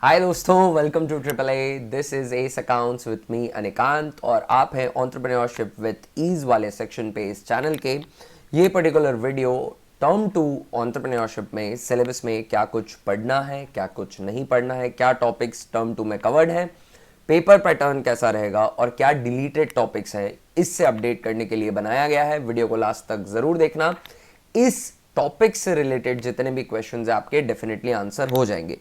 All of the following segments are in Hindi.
हाय दोस्तों, welcome to triple A. This is S accounts with me Anikant और आप हैं एंटरप्रेन्योरशिप विथ ईज वाले सेक्शन पे इस चैनल के। ये particular video term two entrepreneurship में सिलेबस में क्या कुछ पढ़ना है, क्या कुछ नहीं पढ़ना है, क्या टॉपिक्स टर्म टू में कवर्ड है, पेपर पैटर्न कैसा रहेगा और क्या डिलीटेड टॉपिक्स है, इससे अपडेट करने के लिए बनाया गया है। वीडियो को लास्ट तक जरूर देखना। इस टॉपिक से रिलेटेड जितने भी क्वेश्चंस हैं आपके डेफिनेटली आंसर हो जाएंगे।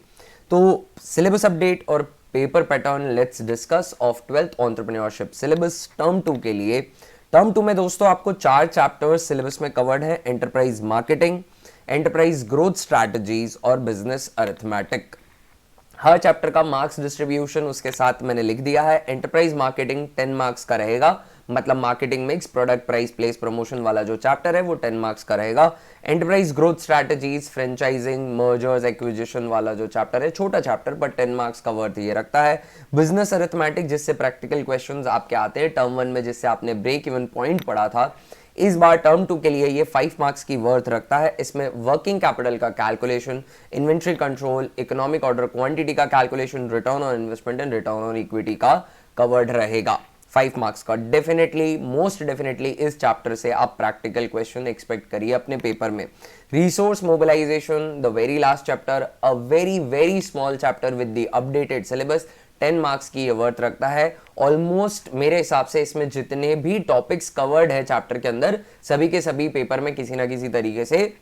तो सिलेबस अपडेट और paper pattern let's discuss of 12th entrepreneurship syllabus term 2 के लिए। टर्म 2 में दोस्तों आपको 4 चैप्टर्स सिलेबस में कवर्ड है। Enterprise marketing, enterprise growth strategies और बिजनेस अरिथमेटिक। हर चैप्टर का मार्क्स डिस्ट्रीब्यूशन उसके साथ मैंने लिख दिया है। एंटरप्राइज मार्केटिंग 10 मार्क्स का रहेगा, मतलब marketing mix product price place promotion वाला जो चैप्टर है वो 10 मार्क्स का रहेगा। Enterprise growth strategies, franchising, mergers, acquisition वाला जो चैप्टर है, छोटा चैप्टर बट 10 मार्क्स का वर्थ ये रखता है। बिजनेस अरिथमेटिक, जिससे प्रैक्टिकल क्वेश्चंस आपके आते हैं टर्म 1 में, जिससे आपने ब्रेक इवन पॉइंट पढ़ा था, इस बार टर्म 2 के लिए ये 5 मार्क्स की वर्थ रखता है। इसमें वर्किंग कैपिटल का calculation, inventory control, economic order quantity का calculation, return on investment and return on equity का कवर्ड रहेगा। 5 मार्क्स का डेफिनेटली, मोस्ट डेफिनेटली इस चैप्टर से आप प्रैक्टिकल क्वेश्चन एक्सपेक्ट करिए अपने पेपर में। Resource mobilisation, the very last chapter, a very very small chapter with the updated syllabus, 10 marks की ये वर्थ रखता है। ऑलमोस्ट मेरे हिसाब से इसमें जितने भी टॉपिक्स कवर्ड है चैप्टर के अंदर, सभी के सभी पेपर में किसी ना किसी तरीके से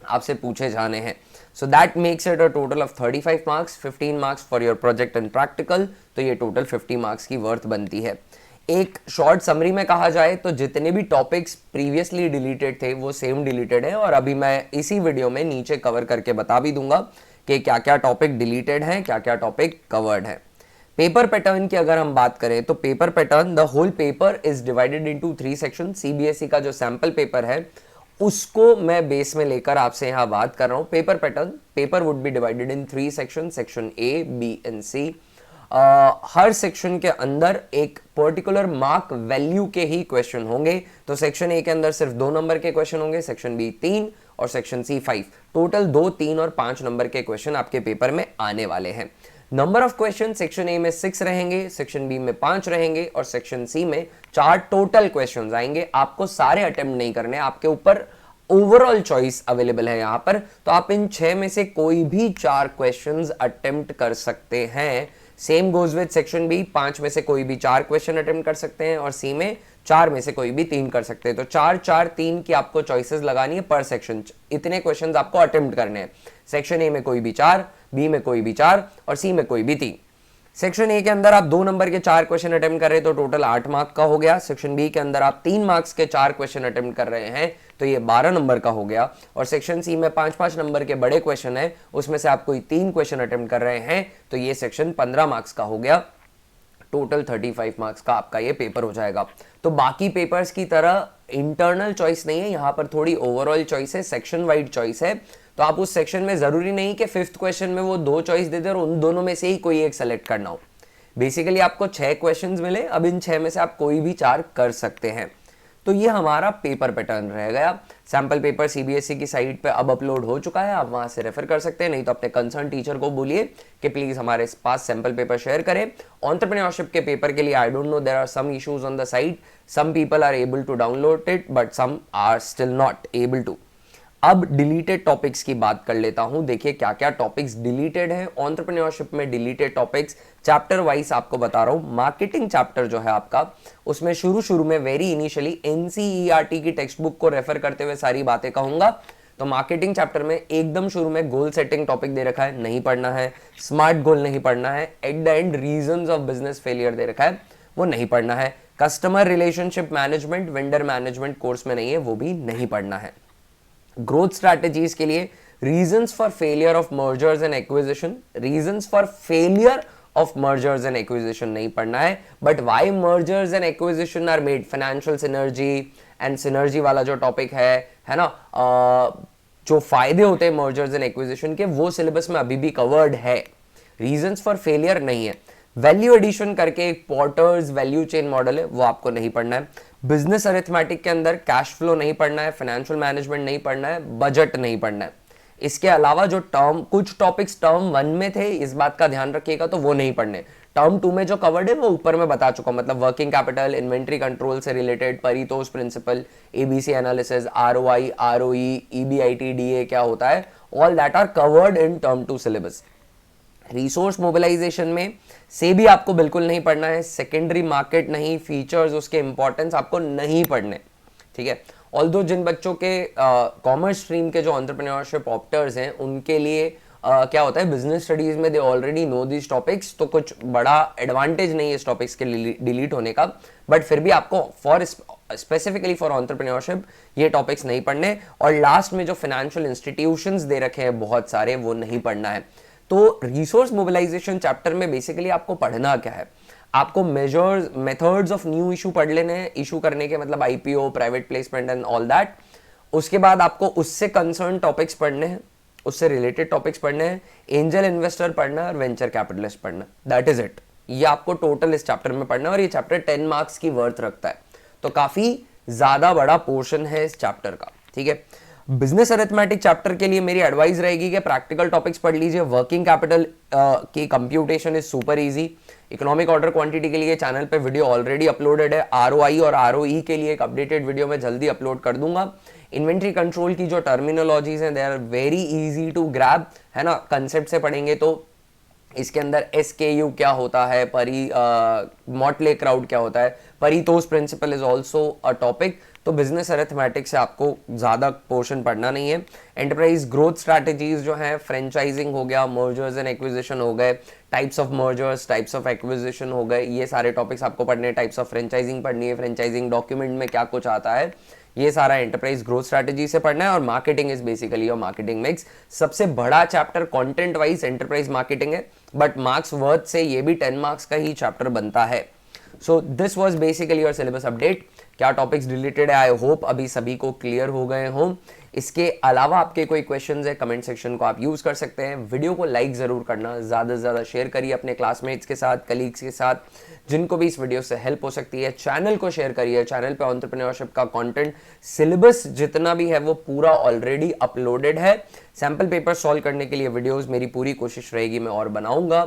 आपसे पूछे जाने हैं। So that makes it a total of 35 marks, 15 marks for your project and practical, तो ये टोटल 50 मार्क्स की वर्थ बनती है। एक शॉर्ट समरी में कहा जाए तो जितने भी टॉपिक्स प्रीवियसली डिलीटेड थे वो सेम डिलीटेड है, और अभी मैं इसी वीडियो में नीचे कवर करके बता भी दूंगा कि क्या क्या टॉपिक डिलीटेड है, क्या क्या टॉपिक कवर्ड है। पेपर पैटर्न की अगर हम बात करें तो paper pattern, the whole paper is divided into 3 section. CBSE का जो सैंपल पेपर है उसको मैं बेस में लेकर आपसे यहां बात कर रहा हूं। Paper pattern, paper would be divided in 3 section, section A, B and C. हर सेक्शन के अंदर एक पर्टिकुलर मार्क वैल्यू के ही क्वेश्चन होंगे। तो सेक्शन ए के अंदर सिर्फ 2 नंबर के क्वेश्चन होंगे, सेक्शन बी 3 और सेक्शन सी 5। टोटल 2, 3 और 5 नंबर के क्वेश्चन आपके पेपर में आने वाले हैं। Number of question section A में 6 रहेंगे, सेक्शन बी में 5 रहेंगे और सेक्शन सी में 4 टोटल क्वेश्चंस आएंगे। आपको सारे अटेम्प्ट नहीं करने, आपके ऊपर ओवरऑल चॉइस अवेलेबल है यहां पर। तो आप इन 6 में से कोई भी 4 क्वेश्चंस अटेम्प्ट कर सकते हैं। Same goes with section B, 5 में से कोई भी 4 क्वेश्चन अटेम्प्ट कर सकते हैं और सी में 4 में से कोई भी 3 कर सकते हैं। तो 4, 4, 3 की आपको चॉइसेस लगानी है पर सेक्शन। इतने क्वेश्चंस आपको अटेम्प्ट करने हैं। सेक्शन ए में कोई भी 4, बी में कोई भी 4 और सी में कोई भी 3। सेक्शन ए के अंदर आप 2 नंबर के 4 क्वेश्चन अटेम्प्ट कर रहे हैं तो टोटल 8 मार्क का हो गया। सेक्शन बी के अंदर आप 3 मार्क्स के 4 क्वेश्चन अटेम्प्ट कर रहे हैं तो ये 12 नंबर का हो गया। और सेक्शन सी में 5-5 नंबर के बड़े क्वेश्चन है, उसमें से आप कोई 3 क्वेश्चन अटेम्प्ट कर रहे हैं तो ये सेक्शन 15 मार्क्स का हो गया। टोटल 35 मार्क्स का आपका ये पेपर हो जाएगा। तो बाकी पेपर्स की तरह इंटरनल चॉइस नहीं है, यहां पर थोड़ी ओवरऑल चॉइस है, सेक्शन वाइड चॉइस है। तो आप उस सेक्शन में जरूरी नहीं कि 5th क्वेश्चन में वो 2 चॉइस दे दे और उन दोनों में से ही कोई एक सेलेक्ट करना हो। बेसिकली आपको 6 क्वेश्चंस मिले, अब इन 6 में से आप कोई भी 4 कर सकते हैं। तो ये हमारा पेपर पैटर्न रह गया। सैंपल पेपर सीबीएसई की साइट पे अब अपलोड हो चुका है, आप वहां से रेफर कर सकते हैं। नहीं तो अपने कंसर्न टीचर को बोलिए कि प्लीज हमारे पास सैंपल पेपर शेयर करें। एंटरप्रेन्योरशिप के पेपर के लिए I don't know, there are some issues on the site, some people are able to download it but some are still not able to. अब डिलीटेड टॉपिक्स की बात कर लेता हूं। देखिए क्या क्या टॉपिक्स डिलीटेड है एंटरप्रेन्योरशिप में। डिलीटेड टॉपिक्स चैप्टर वाइज आपको बता रहा हूं। मार्केटिंग चैप्टर जो है आपका, उसमें शुरू में वेरी इनिशियली एनसीईआरटी की टेक्स्ट बुक को रेफर करते हुए सारी बातें कहूंगा। तो मार्केटिंग चैप्टर में एकदम शुरू में गोल सेटिंग टॉपिक दे रखा है, नहीं पढ़ना है। स्मार्ट गोल नहीं पढ़ना है। At the end reasons of business failure दे रखा है, वो नहीं पढ़ना है। Customer relationship management, vendor management course में नहीं है, वो भी नहीं पढ़ना है। ग्रोथ स्ट्रैटेजीज के लिए reasons for failure of mergers and acquisition, reasons for failure of mergers and acquisition नहीं पढ़ना है, but why mergers and acquisition are made, financial synergy and synergy वाला जो टॉपिक है ना, जो फायदे होते हैं मर्जर्स एंड एक्विजिशन के, वो सिलेबस में अभी भी कवर्ड है। रीजंस फॉर फेलियर नहीं है। वैल्यू एडिशन करके एक पॉटर्स वैल्यू चेन मॉडल है, वो आपको नहीं पढ़ना है। बिजनेस अरिथमेटिक के अंदर कैश फ्लो नहीं पढ़ना है, फाइनेंशियल मैनेजमेंट नहीं पढ़ना है, बजट नहीं पढ़ना है। इसके अलावा जो टर्म कुछ टॉपिक्स टर्म 1 में थे, इस बात का ध्यान रखिएगा, तो वो नहीं पढ़ने। टर्म 2 में जो कवर्ड है वो ऊपर में बता चुका हूं, मतलब वर्किंग कैपिटल, इन्वेंट्री कंट्रोल से related, Pareto principle, ABC analysis, ROI, ROE, EBIT, DA क्या होता है, all that are covered in term 2 syllabus. Resource mobilisation में से भी आपको बिल्कुल नहीं पढ़ना है, सेकेंडरी मार्केट नहीं, फीचर्स, उसके इंपॉर्टेंस आपको नहीं पढ़ने, ठीक है। ऑल्दो जिन बच्चों के कॉमर्स स्ट्रीम के जो एंटरप्रेन्योरशिप ऑप्टर्स हैं उनके लिए क्या होता है, बिजनेस स्टडीज में they already know this topics, तो कुछ बड़ा एडवांटेज नहीं है इस टॉपिक्स के डिलीट होने का, बट फिर भी आपको फॉर स्पेसिफिकली फॉर एंटरप्रेन्योरशिप ये टॉपिक्स नहीं पढ़ने। और लास्ट में जो फाइनेंशियल इंस्टीट्यूशंस दे रखे हैं बहुत सारे, वो नहीं पढ़ना है। तो रिसोर्स मोबिलाइजेशन चैप्टर में बेसिकली आपको पढ़ना क्या है, आपको measures methods of new issue पढ़ लेने हैं, इशू करने के मतलब IPO, private placement and all that. उसके बाद आपको उससे कंसर्न टॉपिक्स पढ़ने हैं, उससे रिलेटेड टॉपिक्स पढ़ने हैं, एंजल इन्वेस्टर पढ़ना है और वेंचर कैपिटलिस्ट पढ़ना, दैट इज इट। ये आपको टोटल इस चैप्टर में पढ़ना है और ये चैप्टर 10 मार्क्स की वर्थ रखता है, तो काफी ज्यादा बड़ा पोर्शन है इस चैप्टर का, ठीक है। बिजनेस अरिथमेटिक चैप्टर के लिए मेरी एडवाइस रहेगी कि प्रैक्टिकल टॉपिक्स पढ़ लीजिए। वर्किंग कैपिटल की computation is super easy. Economic order quantity के लिए चैनल पे वीडियो ऑलरेडी अपलोडेड है। आरओआई और आरओई के लिए एक अपडेटेड वीडियो मैं जल्दी अपलोड कर दूंगा। इन्वेंट्री कंट्रोल की जो टर्मिनोलॉजीज हैं they are very easy to grab, है ना, कंसेप्ट से पढ़ेंगे तो इसके अंदर SKU क्या होता है, मॉटले क्राउड क्या होता है, Pareto principle is also a topic. तो बिजनेस अरिथमेटिक्स से आपको ज़्यादा पोर्शन पढ़ना नहीं है। एंटरप्राइज ग्रोथ स्ट्रैटेजीज जो है, फ्रेंचाइजिंग हो गया, मर्जर्स एंड एक्विजिशन हो गए, types of mergers, types of acquisition हो गए, ये सारे टॉपिक्स आपको पढ़ने हैं। टाइप्स ऑफ फ्रेंचाइजिंग पढ़नी है, फ्रेंचाइजिंग डॉक्यूमेंट में क्या कुछ आता है, ये सारा एंटरप्राइज ग्रोथ स्ट्रैटेजी से पढ़ना है। और marketing is basically your marketing mix. सबसे बड़ा chapter content wise enterprise marketing है, बट मार्क्स वर्थ से ये भी 10 मार्क्स का ही चैप्टर बनता है। So this was basically your syllabus update. क्या टॉपिक्स रिलेटेड है, आई होप अभी सभी को क्लियर हो गए हों। इसके अलावा आपके कोई क्वेश्चंस है, कमेंट सेक्शन को आप यूज कर सकते हैं। वीडियो को लाइक जरूर करना, ज्यादा से ज्यादा शेयर करिए अपने क्लासमेट्स के साथ, कलीग्स के साथ, जिनको भी इस वीडियो से हेल्प हो सकती है। चैनल को शेयर करिए, चैनल पे एंटरप्रेन्योरशिप का कंटेंट, सिलेबस जितना भी है वो पूरा ऑलरेडी अपलोडेड है। सैंपल पेपर सॉल्व करने के लिए वीडियोस मेरी पूरी कोशिश रहेगी मैं और बनाऊंगा।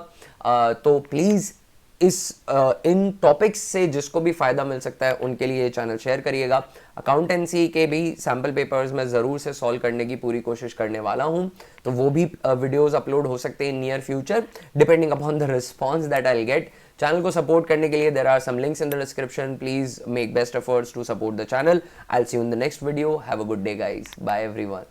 तो प्लीज इन टॉपिक्स से जिसको भी फायदा मिल सकता है उनके लिए ये चैनल शेयर करिएगा। अकाउंटेंसी के भी सैंपल पेपर्स मैं ज़रूर से सॉल्व करने की पूरी कोशिश करने वाला हूं, तो वो भी वीडियोस अपलोड हो सकते हैं in near future, depending upon the response that I will get. Channel को सपोर्ट करने के लिए there are some links in the description. Please make best efforts to support the channel. I will see you in the next video. Have a good day guys, bye everyone.